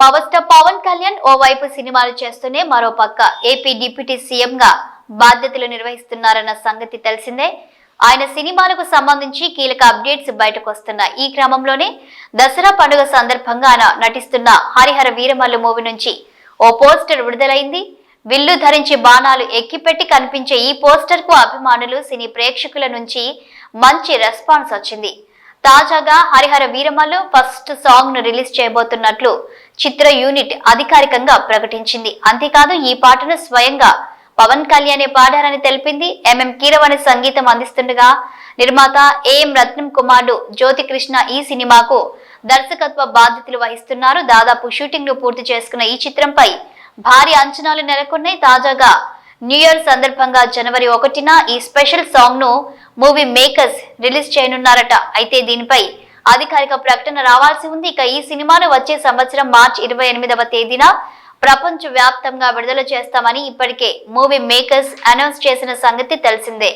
Power star Pawan Kalyan ఓవైపు సినిమాలు చేస్తూనే మరోపక్క ఏపీ డిప్యూటీ సీఎం గా బాధ్యతలు నిర్వహిస్తున్నారన్న సంగతి తెలిసిందే. ఆయన సినిమాలకు సంబంధించి కీలక అప్డేట్స్ బయటకు వస్తున్నాయి. ఈ క్రమంలోనే దసరా పండుగ సందర్భంగా ఆయన నటిస్తున్న హరిహర వీరమల్లు మూవీ నుంచి ఓ పోస్టర్ విడుదలైంది. విల్లు ధరించి బాణాలు ఎక్కిపెట్టి కనిపించే ఈ పోస్టర్ కు అభిమానులు, సినీ ప్రేక్షకుల నుంచి మంచి రెస్పాన్స్ వచ్చింది. తాజాగా హరిహర వీరమల్లు ఫస్ట్ సాంగ్ ను రిలీజ్ చేయబోతున్నట్లు చిత్ర యూనిట్ అధికారికంగా ప్రకటించింది. అంతేకాదు ఈ పాటను స్వయంగా పవన్ కళ్యాణ్ పాడారని తెలిపింది. ఎంఎం కీరవాణి సంగీతం అందిస్తుండగా నిర్మాత ఏఎం రత్నం కుమారుడు జ్యోతికృష్ణ ఈ సినిమాకు దర్శకత్వ బాధ్యతలు వహిస్తున్నారు. దాదాపు షూటింగ్ ను పూర్తి చేసుకున్న ఈ చిత్రంపై భారీ అంచనాలు నెలకొన్నాయి. తాజాగా న్యూ ఇయర్ సందర్భంగా జనవరి 1న ఈ స్పెషల్ సాంగ్ ను మూవీ మేకర్స్ రిలీజ్ చేయనున్నారట. అయితే దీనిపై అధికారిక ప్రకటన రావాల్సి ఉంది. ఇక ఈ సినిమాను వచ్చే సంవత్సరం మార్చి 28వ తేదీన ప్రపంచ వ్యాప్తంగా విడుదల చేస్తామని ఇప్పటికే మూవీ మేకర్స్ అనౌన్స్ చేసిన సంగతి తెలిసిందే.